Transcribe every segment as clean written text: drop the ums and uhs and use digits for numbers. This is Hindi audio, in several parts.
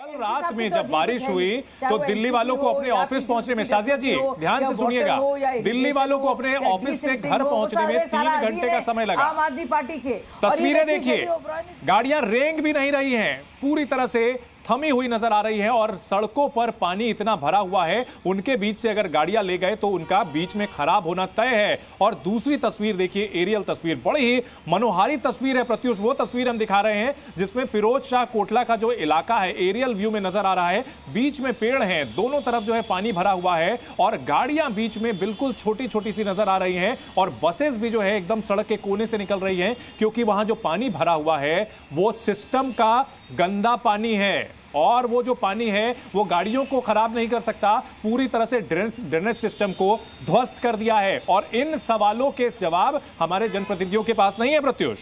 कल रात में जब बारिश हुई तो दिल्ली वालों को अपने ऑफिस पहुंचने में, शाजिया जी ध्यान से सुनिएगा, दिल्ली वालों को अपने ऑफिस से घर पहुंचने में 3 घंटे का समय लगा। आम आदमी पार्टी के तस्वीरें देखिए, गाड़ियां रेंग भी नहीं रही हैं, पूरी तरह से थमी हुई नजर आ रही है और सड़कों पर पानी इतना भरा हुआ है, उनके बीच से अगर गाड़ियां ले गए तो उनका बीच में खराब होना तय है। और दूसरी तस्वीर देखिए, एरियल तस्वीर, बड़ी ही मनोहारी तस्वीर है प्रत्युष। वो तस्वीर हम दिखा रहे हैं जिसमें फिरोज शाह कोटला का जो इलाका है एरियल व्यू में नजर आ रहा है। बीच में पेड़ हैं, दोनों तरफ जो है पानी भरा हुआ है और गाड़ियां बीच में बिल्कुल छोटी छोटी सी नजर आ रही हैं और बसेस भी जो है एकदम सड़क के कोने से निकल रही हैं, क्योंकि वहां जो पानी भरा हुआ है वो सिस्टम का गंदा पानी है और वो जो पानी है वो गाड़ियों को खराब नहीं कर सकता, पूरी तरह से ड्रेनेज सिस्टम को ध्वस्त कर दिया है। और इन सवालों के जवाब हमारे जनप्रतिनिधियों के पास नहीं है प्रत्युष।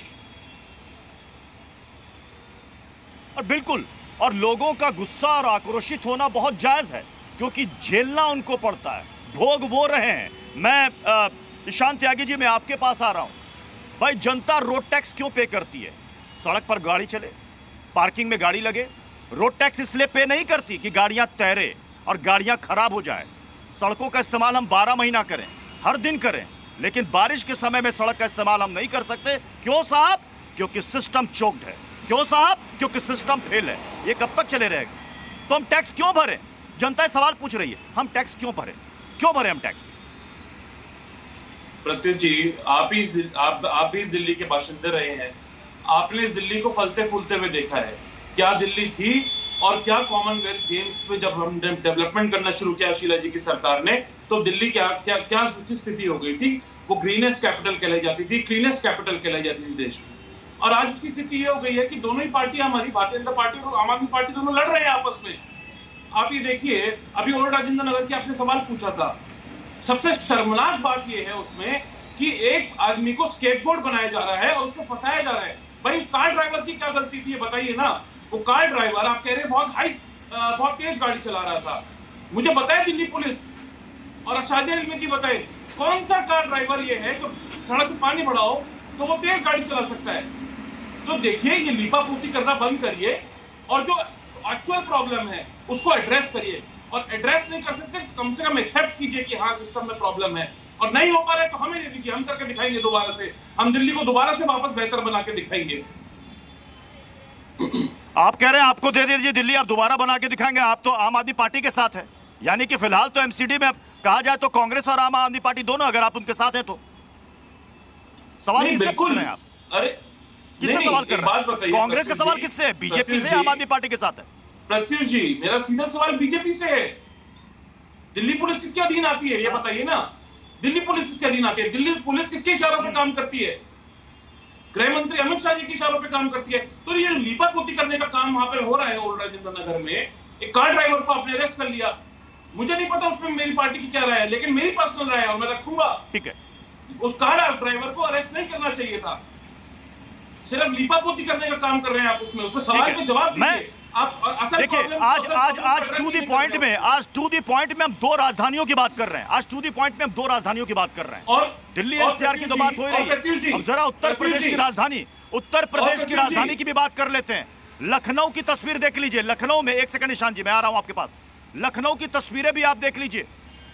और बिल्कुल, और लोगों का गुस्सा और आक्रोशित होना बहुत जायज है, क्योंकि झेलना उनको पड़ता है, भोग वो रहे हैं। मैं ईशान त्यागी जी, मैं आपके पास आ रहा हूं। भाई, जनता रोड टैक्स क्यों पे करती है? सड़क पर गाड़ी चले, पार्किंग में गाड़ी लगे। रोड टैक्स इसलिए पे नहीं करती कि गाड़ियां तैरे और गाड़ियां खराब हो जाए। सड़कों का इस्तेमाल हम 12 महीना करें, हर दिन करें, लेकिन बारिश के समय में सड़क का इस्तेमाल हम नहीं कर सकते। क्यों साहब? क्योंकि सिस्टम चोक्ड है। क्यों साहब? क्योंकि सिस्टम फेल है। ये कब तक चले रहेगा? तो हम टैक्स क्यों भरें? जनता सवाल पूछ रही है, हम टैक्स क्यों भरें? क्यों भरें हम टैक्स? प्रत्युष जी, आप भी इस दिल्ली के बाशिंदे रहे हैं, आपने इस दिल्ली को फलते फूलते हुए देखा है। क्या दिल्ली थी और क्या कॉमनवेल्थ गेम्स में जब हम डेवलपमेंट करना शुरू किया शीला जी की सरकार ने, तो दिल्ली क्या स्थिति हो गई थी? वो ग्रीनेस्ट कैपिटल कहलाई जाती थी, क्लीनेस्ट कैपिटल कहलाई जाती थी देश में। और आज उसकी स्थिति ये हो गई है कि दोनों ही पार्टियां, हमारी भारतीय जनता पार्टी और आम आदमी पार्टी, दोनों लड़ रहे हैं आपस में। आप ये देखिए, अभी ओल्ड राजेंद्र नगर के आपने सवाल पूछा था, सबसे शर्मनाक बात यह है उसमें कि एक आदमी को स्केपगोट बनाया जा रहा है और उसको फंसाया जा रहा है। भाई, उस कार ड्राइवर की क्या गलती थी, बताइए ना। वो कार ड्राइवर, आप कह रहे हैं बहुत तेज गाड़ी चला रहा था। मुझे बताए दिल्ली पुलिस और शाजिया इल्मी जी बताए, कौन सा कार ड्राइवर ये है जो सड़क पे पानी भरा हो तो वो तेज गाड़ी चला सकता है? तो देखिए, ये लीपापोती करना बंद करिए और जो एक्चुअल प्रॉब्लम है उसको एड्रेस करिए। और एड्रेस नहीं कर सकते तो कम से कम एक्सेप्ट कीजिए कि हाँ, सिस्टम में प्रॉब्लम है। और नहीं हो पा रहा है तो हमें दे दीजिए, हम करके दिखाएंगे दोबारा से। हम दिल्ली को दोबारा से वापस बेहतर बना के दिखाएंगे। आप कह रहे हैं आपको दे दीजिए दिल्ली, आप दोबारा बना के दिखाएंगे। आप तो आम आदमी पार्टी के साथ है, यानी कि फिलहाल तो एमसीडी में कहा जाए तो कांग्रेस और आम आदमी पार्टी दोनों, अगर आप उनके साथ हैं तो सवाल किससे पूछ रहे हैं आप? अरे किससे सवाल कर रहे हैं? कांग्रेस का सवाल किससे है? बीजेपी से, आम आदमी पार्टी के साथ है? प्रत्युष जी, मेरा सीधा सवाल बीजेपी से है। दिल्ली पुलिस किसके अधीन आती है, ये बताइए ना। दिल्ली पुलिस किसके अधीन आती है? दिल्ली पुलिस किसके इशारों पर काम करती है? गृह मंत्री अमित शाह जी के इशारों पे काम करती है। तो ये लीपापोती करने का काम वहां पे हो रहा है ओल्ड राजेंद्र नगर में। एक कार ड्राइवर को आपने अरेस्ट कर लिया, मुझे नहीं पता उसमें मेरी पार्टी की क्या राय है, लेकिन मेरी पर्सनल राय है और मैं रखूंगा। ठीक है, उस कार ड्राइवर को अरेस्ट नहीं करना चाहिए था। सिर्फ लीपापोती करने का काम कर रहे हैं आप उसमें सवाल पे जवाब दीजिए। देखिए, आज टू दी पॉइंट में हम दो राजधानियों की बात कर रहे हैं। आज टू दी पॉइंट में हम दो राजधानियों की बात कर रहे हैं। और दिल्ली एनसीआर की तो बात हो रही है, अब जरा उत्तर प्रदेश की राजधानी की भी बात कर लेते हैं। लखनऊ की तस्वीर देख लीजिए। लखनऊ में, एक सेकंड ईशान जी, मैं आ रहा हूं आपके पास। लखनऊ की तस्वीरें भी आप देख लीजिए।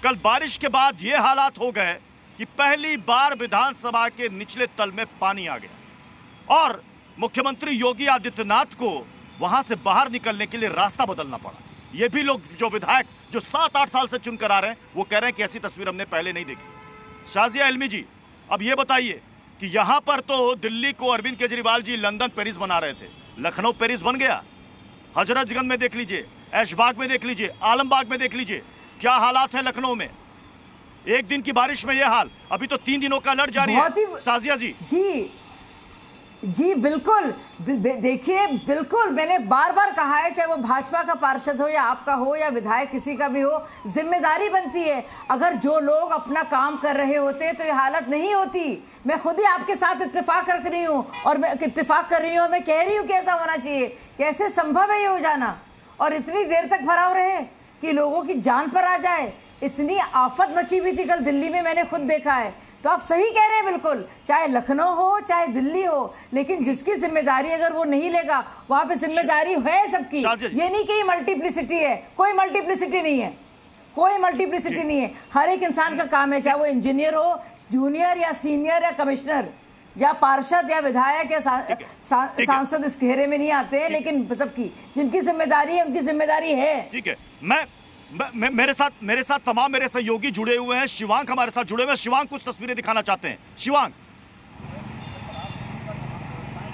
कल बारिश के बाद ये हालात हो गए कि पहली बार विधानसभा के निचले तल में पानी आ गया और मुख्यमंत्री योगी आदित्यनाथ को वहां से बाहर निकलने के लिए रास्ता बदलना पड़ा। ये भी लोग, जो विधायक जो 7-8 साल से चुनकर आ रहे हैं, वो कह रहे हैं कि ऐसी तस्वीर हमने पहले नहीं देखी। शाजिया इल्मी जी, अब ये बताइए कि यहां पर तो दिल्ली को अरविंद केजरीवाल जी लंदन पेरिस बना रहे थे, लखनऊ पेरिस बन गया। हजरतगंज में देख लीजिए, ऐशबाग में देख लीजिए, आलमबाग में देख लीजिए, क्या हालात है लखनऊ में। एक दिन की बारिश में यह हाल, अभी तो 3 दिनों का अलर्ट जारी है। शाजिया जी जी बिल्कुल, देखिए बिल्कुल, मैंने बार बार कहा है, चाहे वो भाजपा का पार्षद हो या आपका हो या विधायक किसी का भी हो, जिम्मेदारी बनती है। अगर जो लोग अपना काम कर रहे होते तो ये हालत नहीं होती। मैं खुद ही आपके साथ इत्तेफाक रख रही हूँ और मैं इत्तेफाक कर रही हूँ, मैं कह रही हूँ कि ऐसा होना चाहिए। कैसे संभव है ये हो जाना और इतनी देर तक भराव रहे कि लोगों की जान पर आ जाए। इतनी आफत मची हुई थी कल दिल्ली में, मैंने खुद देखा है। तो आप सही कह रहे हैं बिल्कुल, चाहे लखनऊ हो चाहे दिल्ली हो, लेकिन जिसकी जिम्मेदारी अगर वो नहीं लेगा, वहां पे जिम्मेदारी है सबकी। ये नहीं कि मल्टीप्लिसिटी है, कोई मल्टीप्लिसिटी नहीं है, कोई मल्टीप्लिसिटी नहीं है। हर एक इंसान का काम है, चाहे वो इंजीनियर हो, जूनियर या सीनियर या कमिश्नर या पार्षद या विधायक या सांसद इस घेरे में नहीं आते हैं, लेकिन सबकी जिनकी जिम्मेदारी है उनकी जिम्मेदारी है। ठीक है, मेरे साथ तमाम मेरे सहयोगी जुड़े हुए हैं। शिवांक हमारे साथ जुड़े हुए हैं। शिवांक कुछ तस्वीरें दिखाना चाहते हैं। शिवांक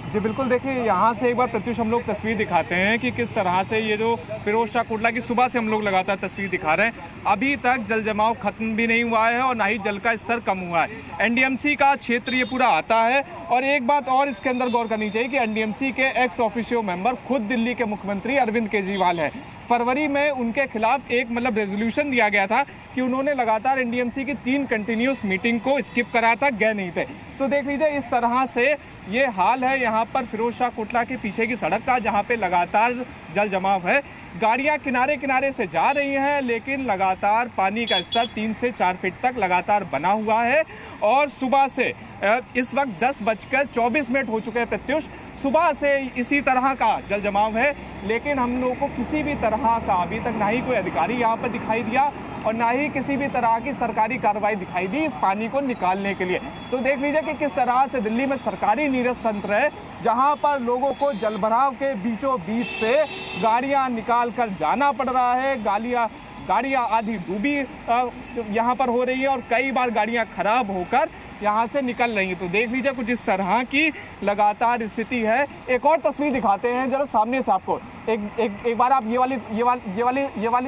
जी बिल्कुल, देखिए यहाँ से एक बार प्रत्युष हम लोग तस्वीर दिखाते हैं कि किस तरह से ये जो फिरोज शाह कोटला की सुबह से हम लोग लगातार तस्वीर दिखा रहे हैं, अभी तक जल जमाव खत्म भी नहीं हुआ है और ना ही जल का स्तर कम हुआ है। एनडीएमसी का क्षेत्र ये पूरा आता है। और एक बात और इसके अंदर गौर करनी चाहिए कि एनडीएमसी के एक्स ऑफिशियो मेंबर खुद दिल्ली के मुख्यमंत्री अरविंद केजरीवाल है। फरवरी में उनके खिलाफ एक रेजोल्यूशन दिया गया था कि उन्होंने लगातार एनडीएमसी की 3 कंटिन्यूस मीटिंग को स्किप करा था, गए नहीं थे। तो देख लीजिए इस तरह से ये हाल है यहाँ पर फिरोज शाह कोटला के पीछे की सड़क का, जहाँ पे लगातार जल जमाव है। गाड़ियाँ किनारे किनारे से जा रही हैं, लेकिन लगातार पानी का स्तर 3 से 4 फीट तक लगातार बना हुआ है। और सुबह से इस वक्त 10:24 हो चुके हैं प्रत्युष, सुबह से इसी तरह का जल जमाव है, लेकिन हम लोगों को किसी भी तरह का अभी तक ना ही कोई अधिकारी यहाँ पर दिखाई दिया और ना ही किसी भी तरह की सरकारी कार्रवाई दिखाई दी इस पानी को निकालने के लिए। तो देख लीजिए कि किस तरह से दिल्ली में सरकारी नीरस तंत्र है, जहाँ पर लोगों को जलभराव के बीचों बीच से गाड़ियाँ निकाल कर जाना पड़ रहा है। गाड़ियाँ आधी डूबी यहाँ पर हो रही है और कई बार गाड़ियाँ खराब होकर यहाँ से निकल रही हैं। तो देख लीजिए कुछ इस तरह की लगातार स्थिति है। एक और तस्वीर दिखाते हैं जरा सामने से आपको। एक बार आप ये वाली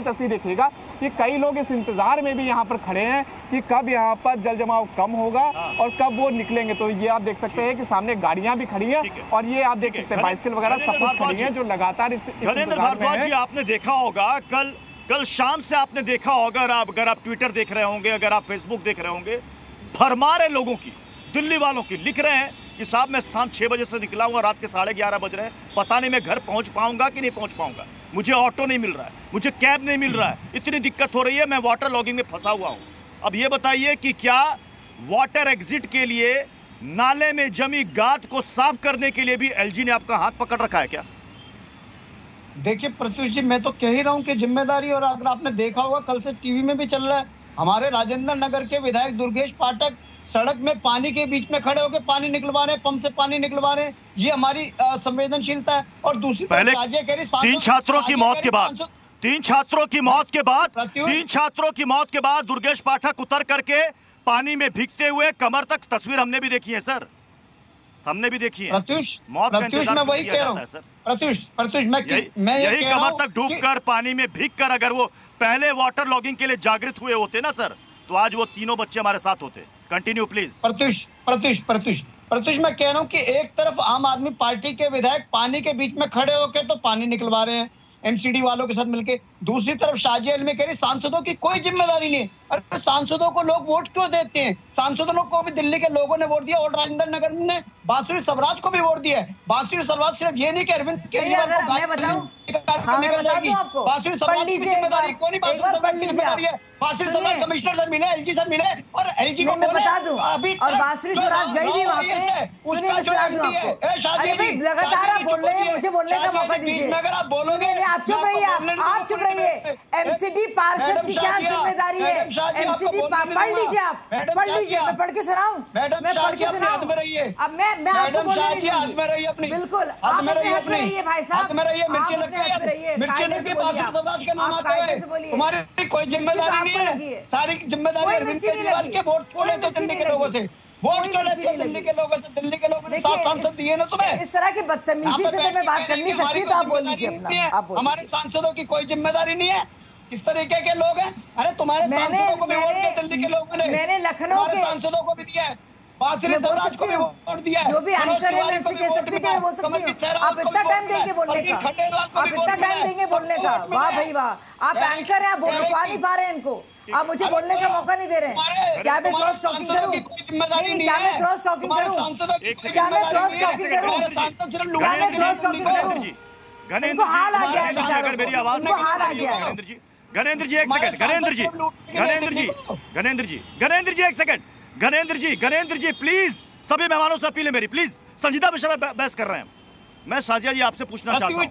तस्वीर देखिएगा कि कई लोग इस इंतजार में भी यहाँ पर खड़े हैं कि कब यहाँ पर जल जमाव कम होगा और कब वो निकलेंगे। तो ये आप देख सकते हैं कि सामने गाड़ियाँ भी खड़ी हैं और ये आप देख सकते हैं बाइसिकल वगैरह सब कुछ खड़ी है जो लगातार इस भारद्वाज जी आपने देखा होगा, कल शाम से आपने देखा होगा, अगर आप ट्विटर देख रहे होंगे, अगर आप फेसबुक देख रहे होंगे, भरमार है लोगों की, दिल्ली वालों की। लिख रहे हैं कि साहब मैं शाम 6 बजे से निकला हुआ, रात के 11:30 बज रहे हैं, पता नहीं मैं घर पहुंच पाऊंगा कि नहीं पहुंच पाऊंगा, मुझे ऑटो नहीं मिल रहा है, मुझे कैब नहीं मिल रहा है, इतनी दिक्कत हो रही है, मैं वाटर लॉगिंग में फंसा हुआ हूं। अब ये बताइए कि क्या वाटर एग्जिट के लिए नाले में जमी गाद को साफ करने के लिए भी एलजी ने आपका हाथ पकड़ रखा है क्या? देखिए प्रत्युष जी, मैं तो कह ही रहा हूं कि जिम्मेदारी, और अगर आपने देखा होगा कल से टीवी में भी चल रहा है, हमारे राजेंद्र नगर के विधायक दुर्गेश पाठक सड़क में पानी के बीच में खड़े होकर पानी निकलवा रहे हैं, पंप से पानी निकलवा रहे हैं। ये हमारी संवेदनशीलता है। और दूसरी पहले 3 छात्रों की मौत के बाद दुर्गेश पाठक उतर करके पानी में भीगते हुए कमर तक, तस्वीर हमने भी देखी है सर, हमने भी देखी है। प्रत्युष मैं वही कह रहा हूँ सर, प्रत्युष मैं यही कमर तक डूबकर पानी में भीगकर अगर वो पहले वाटर लॉगिंग के लिए जागृत हुए होते ना सर, तो आज वो तीनों बच्चे हमारे साथ होते। Continue please. प्रत्युष मैं कह रहा हूँ कि एक तरफ आम आदमी पार्टी के विधायक पानी के बीच में खड़े होकर तो पानी निकलवा रहे हैं एमसीडी वालों के साथ मिलके, दूसरी तरफ शाजिया इल्मी कह रही सांसदों की कोई जिम्मेदारी नहीं है। अरे सांसदों को लोग वोट क्यों देते हैं? सांसदों को भी दिल्ली के लोगों ने वोट दिया और राजेंद्र नगर ने बांसुरी स्वराज को भी वोट दिया है। बांसुरी स्वराज सिर्फ ये नहीं कि अरविंद केजरीवाल को बांसुरी स्वराज की जिम्मेदारी कौन नहीं, बांसुरी जिम्मेदारी है। बांसुरी स्वराज कमिश्नर सर मिले, एलजी सर मिले, और एलजी को मैं बता दूं अभी और बांसुरी स्वराज गई भी वहां पे, सुनिए मैं सुना दूं आपको। अरे भाई लगातार आप बोल रहे हैं, मुझे बोलने का मौका दीजिए। अगर आप बोलोगे आप चुप रहिए, आप चुप रहिए। एमसीडी पार्षद की क्या जिम्मेदारी है? एमसीडी पढ़ लीजिए, आप पढ़ लीजिए, मैं पढ़ के सुनाऊं, मैं पढ़ के सुनाऊं। अब मैं आपको बोलने नहीं, बिल्कुल आप मेरे हाथ में रहिए भाई साहब, मिर्ची लगती है, बांसुरी स्वराज का नाम आता है, तुम्हारी कोई जिम्मेदारी नहीं है, सारी जिम्मेदारी अरविंद केजरीवाल के वोट को लेते दिल्ली के लोगों से, वोट कर लेते हो दिल्ली के लोगों से, दिल्ली के लोगों ने 7 सांसद दिए ना तुम्हें। इस तरह की बदतमीजी से तो मैं बात कर नहीं सकती, तो आप बोल लीजिए अपना। हमारे सांसदों की कोई जिम्मेदारी नहीं है, किस तरीके के लोग हैं? अरे तुम्हारे सांसदों को भी वोट दिया दिल्ली के लोगों ने, मैंने लखनऊ के सांसदों को भी दिया है, बांसुरी स्वराज को भी वोट दिया है। जो भी एंकर है मैं इनसे कह सकती हूँ, बोल सकती हूँ। आप इतना टाइम देंगे बोलने का, आप इतना टाइम देंगे बोलने का, वाह भाई वाह। आप एंकर है, आप रुकवा नहीं पा रहे हैं इनको, आप मुझे बोलने का मौका नहीं दे रहे हैं। क्या मैं क्रॉस टॉकिंग करूं? क्या मैं क्रॉस टॉकिंग करूं? क्या मैं क्रॉस टॉकिंग करूं? क्या मैं क्रॉस टॉकिंग करूं? इनको हाल आ गया है, अगर मेरी आवाज इनको हाल आ गया है। गणेंद्र जी एक सेकंड, गणेंद्र जी एक सेकंड, गणेंद्र जी प्लीज, सभी मेहमानों से अपील है मेरी, प्लीज संजीदा विषय में बहस कर रहे हैं। मैं शाजिया जी आपसे पूछना चाहता हूं,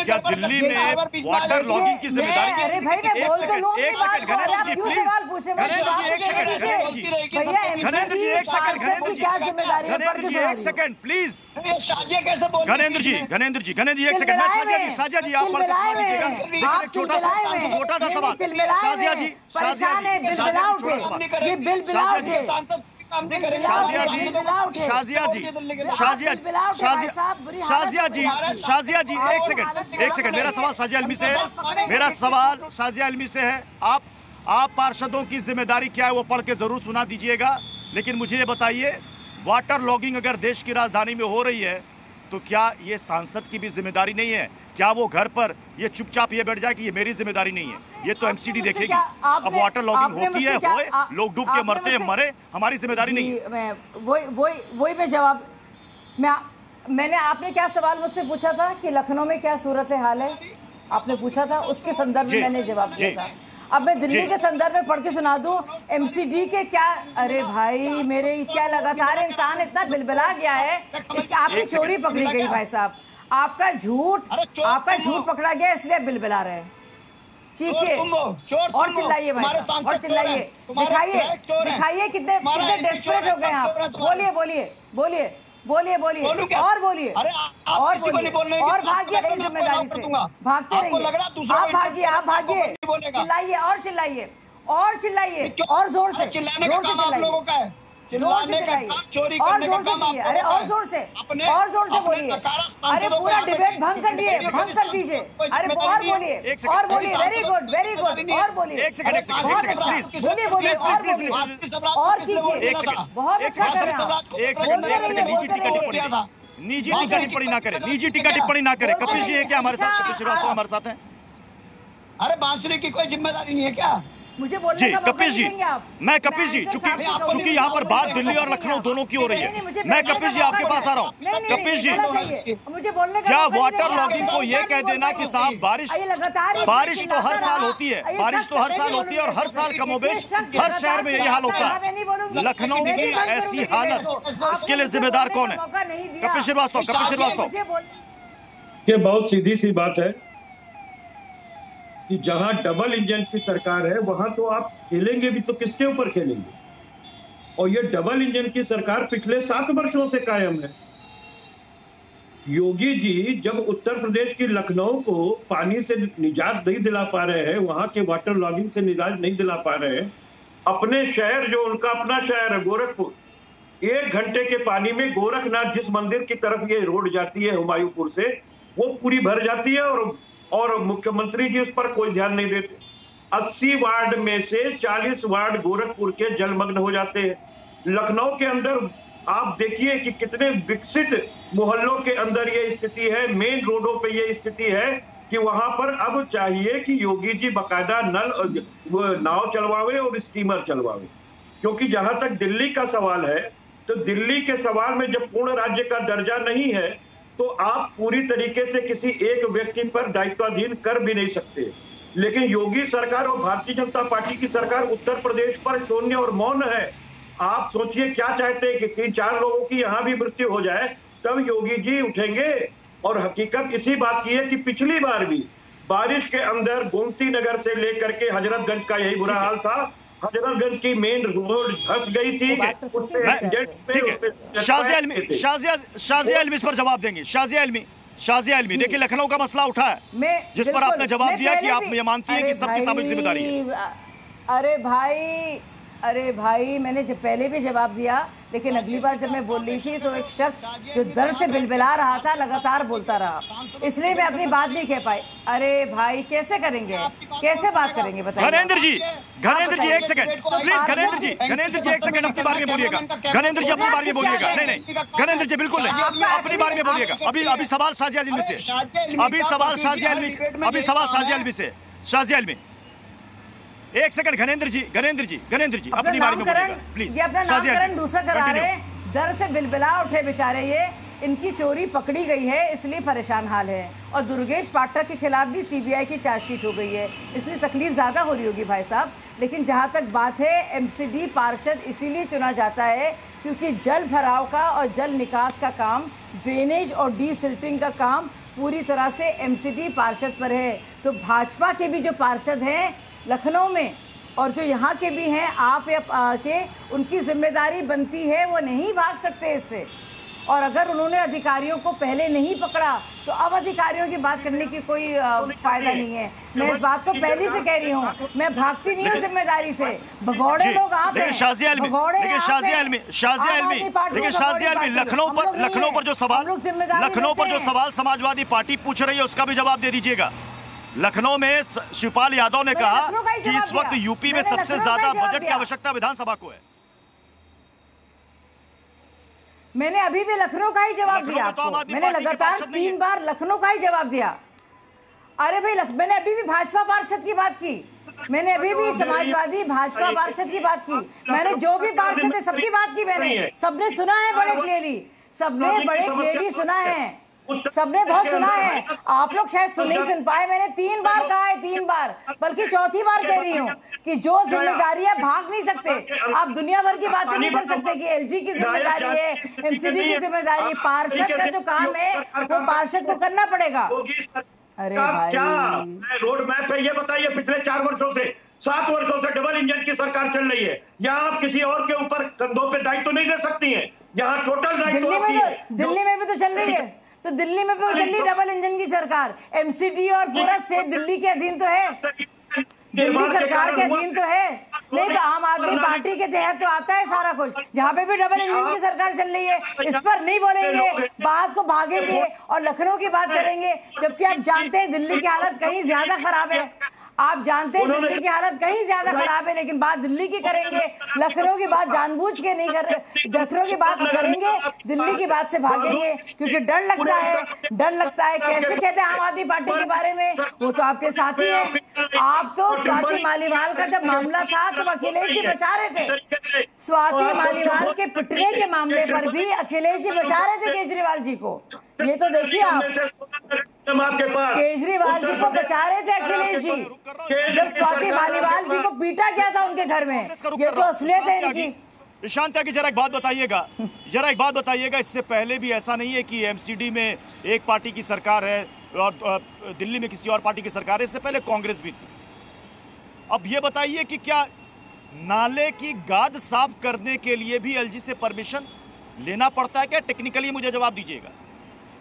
क्या दिल्ली में वाटर लॉगिंग की जिम्मेदारी? अरे भाई मैं बोल तो लूं, एक second Ganendra ji please, Ganendra जी एक सेकंड, एक सेकंड प्लीज, गणेंद्र जी एक सेकंड। मैं शाजिया जी आप पर सवाल कीजिएगा, एक छोटा सा सवाल। शाजिया जी एक सेकंड मेरा सवाल शाजिया अलमी से है, मेरा सवाल शाजिया अलमी से है। आप पार्षदों की जिम्मेदारी क्या है वो पढ़ के जरूर सुना दीजिएगा, लेकिन मुझे ये बताइए, वाटर लॉगिंग अगर देश की राजधानी में हो रही है तो क्या ये सांसद की भी जिम्मेदारी नहीं है? क्या वो घर पर ये चुपचाप ये बैठ जाए कि ये मेरी जिम्मेदारी नहीं है? ये तो एमसीडी देखेगी। अब वाटर लॉगिंग होती है, होए, लोग डूब के मरते हैं, मरे, हमारी जिम्मेदारी नहीं है। वही मैं जवाब, मैंने, आपने क्या सवाल मुझसे पूछा था कि लखनऊ में क्या सूरत हाल है, आपने पूछा था, उसके संदर्भ में मैंने जवाब दिया था। अब मैं दिल्ली के संदर्भ में पढ़ के सुना दूं एमसीडी के क्या? अरे भाई मेरे क्या लगातार इंसान इतना बिलबिला गया है, आपकी चोरी पकड़ी गई भाई साहब, आपका झूठ पकड़ा गया इसलिए बिलबिला रहे हैं। चीखिए और चिल्लाइए भाई साहब, और चिल्लाइए, दिखाइए कितने डेस्परेट हो गए आप। बोलिए और बोलिए और भागिए अपनी जिम्मेदारी से, भागते रहिए, आप भागिए, चिल्लाइए और चिल्लाइए और जोर से चिल्लाइए, और जोर से बोलिए। अरे पूरा डिबेट भंग कर दीजिए। अरे और बोलिए, वेरी गुड और बोलिए, बोलिए और चीखिए, बहुत अच्छा कर रहे हैं। निजी टीका टिप्पणी ना करें। कपिल जी है क्या हमारे साथ? कपिल श्रीवास्तव हमारे साथ हैं। अरे बांसुरी की कोई जिम्मेदारी नहीं है क्या? मुझे बोलने का कपिल जी, मैं कपिल जी, चूंकि यहाँ पर बात दिल्ली और लखनऊ दोनों की हो रही है, मैं कपिल जी आपके पास आ रहा हूँ। कपिल जी, क्या वाटर लॉगिंग को ये कह देना कि साहब बारिश तो हर साल होती है, और हर साल कमोबेश हर शहर में यही हाल होता है, लखनऊ की ऐसी हालत, इसके लिए जिम्मेदार कौन है? कपिल श्रीवास्तव। ये बहुत सीधी सी बात है कि जहां डबल इंजन की सरकार है वहां तो आप खेलेंगे भी तो किसके ऊपर खेलेंगे? और ये डबल इंजन की सरकार पिछले 7 वर्षों से कायम है। योगी जी जब उत्तर प्रदेश की लखनऊ को पानी से निजात नहीं दिला पा रहे हैं, वहां के वाटर लॉगिंग से निजात नहीं दिला पा रहे हैं, अपने शहर, जो उनका अपना शहर है गोरखपुर, 1 घंटे के पानी में गोरखनाथ जिस मंदिर की तरफ ये रोड जाती है हुमायूंपुर से, वो पूरी भर जाती है और मुख्यमंत्री जी उस पर कोई ध्यान नहीं देते। 80 वार्ड में से 40 वार्ड गोरखपुर के जलमग्न हो जाते हैं। लखनऊ के अंदर आप देखिए कि कितने विकसित मोहल्लों के अंदर ये स्थिति है, मेन रोडों पे ये स्थिति है कि वहां पर अब चाहिए कि योगी जी बाकायदा नाव चलवावे और स्टीमर चलवावे। क्योंकि जहां तक दिल्ली का सवाल है, तो दिल्ली के सवाल में जब पूर्ण राज्य का दर्जा नहीं है तो आप पूरी तरीके से किसी एक व्यक्ति पर दायित्वाधीन कर भी नहीं सकते। लेकिन योगी सरकार और भारतीय जनता पार्टी की सरकार उत्तर प्रदेश पर शून्य और मौन है। आप सोचिए क्या चाहते हैं कि 3-4 लोगों की यहाँ भी मृत्यु हो जाए तब योगी जी उठेंगे? और हकीकत इसी बात की है कि पिछली बार भी बारिश के अंदर गोमती नगर से लेकर के हजरतगंज का यही बुरा हाल था। हजरतगंज की मेन रोड धंस गई थी। शाजिया अलमी इस पर जवाब देंगे। शाजिया अलमी देखिए, लखनऊ का मसला उठा है जिस पर आपने जवाब दिया कि आप ये मानती है कि सबकी सामूहिक जिम्मेदारी है। अरे भाई मैंने पहले भी जवाब दिया, लेकिन अगली बार जब मैं बोल रही थी तो एक शख्स जो दर्द से बिलबिला रहा था लगातार बोलता रहा, इसलिए मैं अपनी बात नहीं कह पाई। अरे भाई कैसे करेंगे, कैसे बात करेंगे बताइए? गणेंद्र जी एक सेकंड प्लीज। गणेंद्र जी एक सेकंड अपनी बारे में बोलिएगा। गणेंद्र जी अपनी बारे में बोलिएगा। नहीं गणेंद्र जी बिल्कुल नहीं, अपनी बारे में बोलिएगा। अभी सवाल शाजिया अलमी से, शाजिया अलमी एक सेकंड। गणेंद्र जी अपनी बारे में बोलिएगा प्लीज। ये अपना नामकरण दूसरा करा रहे, दर से बिलबिला उठे बेचारे। इनकी चोरी पकड़ी गई है, इसलिए परेशान हाल है। और दुर्गेश पाठक के खिलाफ भी सीबीआई की चार्जशीट हो गई है, इसलिए तकलीफ ज़्यादा हो रही होगी भाई साहब। लेकिन जहाँ तक बात है, एमसीडी पार्षद इसीलिए चुना जाता है क्योंकि जल भराव का और जल निकास का काम, ड्रेनेज और डीसिल्टिंग का काम पूरी तरह से एमसीडी पार्षद पर है। तो भाजपा के भी जो पार्षद हैं लखनऊ में और जो यहाँ के भी हैं, आप या के, उनकी जिम्मेदारी बनती है, वो नहीं भाग सकते इससे। और अगर उन्होंने अधिकारियों को पहले नहीं पकड़ा तो अब अधिकारियों की बात करने की कोई फायदा नहीं है। मैं इस बात को पहले से कह रही हूँ, मैं भागती नहीं हूँ जिम्मेदारी से। भगौड़े लोग आप हैं, शाजिया इल्मी, लखनऊ पर जो सवाल समाजवादी पार्टी पूछ रही है उसका भी जवाब दे दीजिएगा। लखनऊ में शिवपाल यादव ने कहा कि इस वक्त यूपी में सबसे ज्यादा बजट की आवश्यकता विधानसभा को है। मैंने अभी भी लखनऊ का ही जवाब दिया आपको। मैंने लगातार 3 बार लखनऊ का ही जवाब दिया। अरे भाई, मैंने अभी भी भाजपा पार्षद की बात की, मैंने अभी भी समाजवादी भाजपा पार्षद की बात की, मैंने जो भी पार्षद है सबकी बात की मैंने। सबने सुना है बड़े क्लियरली, सबने बड़े क्लियरली सुना है, सबने बहुत सुना है। आप लोग शायद नहीं सुन पाए। मैंने 3 बार कहा है, 3 बार, बल्कि चौथी बार कह रही हूँ कि जो जिम्मेदारी है भाग नहीं सकते। आप दुनिया भर की बातें नहीं कर सकते कि एलजी की जिम्मेदारी है, एमसीडी की जिम्मेदारी। पार्षद का जो काम है वो पार्षद को करना पड़ेगा। अरे भाई, रोड मैप है, ये बताइए पिछले 4 वर्षों से 7 वर्षों से डबल इंजन की सरकार चल रही है। यहाँ आप किसी और के ऊपर कंधों पे दायित्व नहीं दे सकती है। यहाँ टोटल दिल्ली में भी तो चल रही है, तो दिल्ली में भी चल रही डबल इंजन की सरकार। एमसीडी और पूरा स्टेट दिल्ली के अधीन तो है, दिल्ली सरकार के अधीन तो है। नहीं तो आम आदमी पार्टी के तहत तो आता है सारा कुछ। जहाँ पे भी डबल इंजन की सरकार चल रही है, इस पर नहीं बोलेंगे, बात को भागेंगे और लखनऊ की बात करेंगे। जबकि आप जानते हैं दिल्ली की हालत कहीं ज्यादा खराब है, आप जानते हैं दिल्ली की हालत कहीं ज्यादा खराब है, लेकिन बात दिल्ली की करेंगे। लखनऊ की बात जानबूझ के नहीं कर रहे, लखनऊ की बात करेंगे, दिल्ली की बात से भागेंगे क्योंकि डर लगता है, डर लगता है। कैसे कहते हैं आम आदमी पार्टी के बारे में, वो तो आपके साथी हैं। आप तो स्वाति मालीवाल का जब मामला था तो अखिलेश जी बचा रहे थे। स्वाति मालीवाल के पिटने के मामले पर भी अखिलेश जी बचा रहे थे केजरीवाल जी को। ये तो देखिए आप, केजरीवाल जी को बचा रहे थे अखिलेश जी जब स्वाति मालीवाल जी को पीटा गया था उनके घर में। ये तो असलियत है इनकी। ईशान त्यागी, जरा एक बात बताइएगा, इससे पहले भी ऐसा नहीं है कि एमसीडी में एक पार्टी की सरकार है और दिल्ली में किसी और पार्टी की सरकार है, इससे पहले कांग्रेस भी थी। अब ये बताइए कि क्या नाले की गाद साफ करने के लिए भी एलजी से परमिशन लेना पड़ता है क्या? टेक्निकली मुझे जवाब दीजिएगा।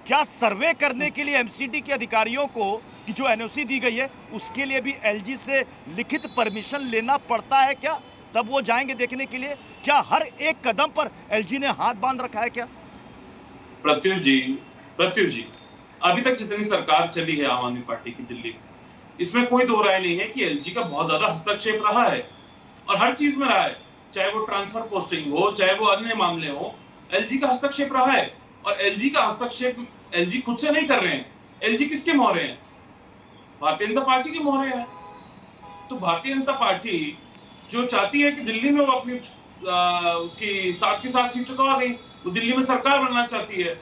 क्या सर्वे करने के लिए एमसीडी के अधिकारियों को कि जो एनओसी दी गई है उसके लिए भी एलजी से लिखित परमिशन लेना पड़ता है क्या? तब वो जाएंगे देखने के लिए। क्या हर एक कदम पर एलजी ने हाथ बांध रखा है क्या? प्रत्युष जी, अभी तक जितनी सरकार चली है आम आदमी पार्टी की दिल्ली में, इसमें कोई दो राय नहीं है कि एलजी का बहुत ज्यादा हस्तक्षेप रहा है और हर चीज में रहा है। चाहे वो ट्रांसफर पोस्टिंग हो, चाहे वो अन्य मामले हो, एलजी का हस्तक्षेप रहा है। और एलजी का हस्तक्षेप एलजी खुद से नहीं कर रहे हैं। एलजी किसके मोहरे हैं? भारतीय जनता पार्टी के मोहरे हैं। तो भारतीय जनता पार्टी जो चाहती है कि दिल्ली में वो अपनी उसकी 7 की 7 सीट चुका गई, वो दिल्ली में सरकार बनना चाहती है,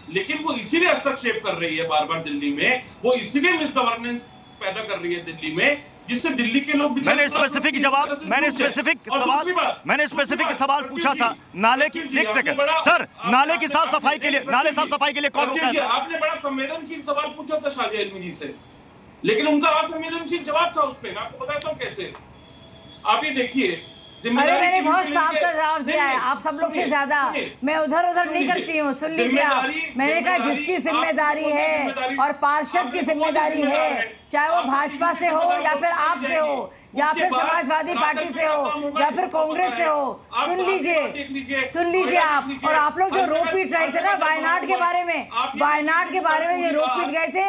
लेकिन वो इसीलिए हस्तक्षेप कर रही है बार बार दिल्ली में, वो इसीलिए मिस गवर्नेंस पैदा कर रही है दिल्ली में, जिससे दिल्ली के लोग मैंने स्पेसिफिक सवाल पूछा था नाले की। सर, नाले की साफ सफाई के लिए कौन रोका है? आपने बड़ा संवेदनशील सवाल पूछा था शाजिया इल्मी जी से, लेकिन उनका असंवेदनशील जवाब था उस पे। मैं आपको बताता हूँ कैसे। आप ये देखिए, अरे मैंने बहुत साफ जवाब दिया है, आप सब लोग से ज्यादा। मैं उधर उधर नहीं करती हूँ, सुन लीजिए आप। मैंने कहा जिसकी जिम्मेदारी है और पार्षद की जिम्मेदारी है, चाहे वो भाजपा से हो या फिर आप से हो या फिर समाजवादी पार्टी से हो या फिर कांग्रेस से हो, सुन लीजिए आप। और आप लोग जो रोप पीट रहे थे ना वायनाड के बारे में, जो रोप पीट गए थे,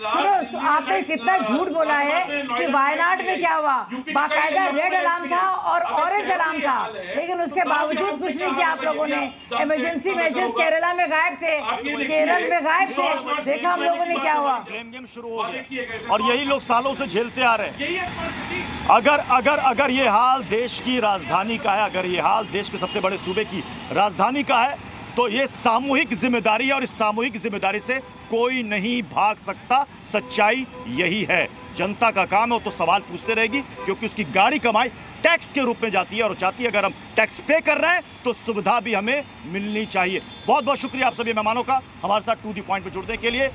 सुनो आपने कितना झूठ बोला है कि वायनाड में क्या हुआ। बाकायदा रेड अलार्म था और ऑरेंज अलार्म था, लेकिन उसके बावजूद कुछ नहीं किया आप लोगों ने। इमरजेंसी मेजर्स केरला में गायब थे, केरल में गायब थे, देखा हम लोगों ने क्या हुआ। शुरू हो गया और यही लोग सालों से झेलते आ रहे हैं। अगर ये हाल देश की राजधानी का है, अगर ये हाल देश के सबसे बड़े सूबे की राजधानी का है, तो ये सामूहिक जिम्मेदारी है और इस सामूहिक जिम्मेदारी से कोई नहीं भाग सकता। सच्चाई यही है। जनता का काम है वो तो सवाल पूछते रहेगी, क्योंकि उसकी गाड़ी कमाई टैक्स के रूप में जाती है और चाहती है अगर हम टैक्स पे कर रहे हैं तो सुविधा भी हमें मिलनी चाहिए। बहुत बहुत शुक्रिया आप सभी मेहमानों का हमारे साथ टू द पॉइंट पे जुड़ने के लिए।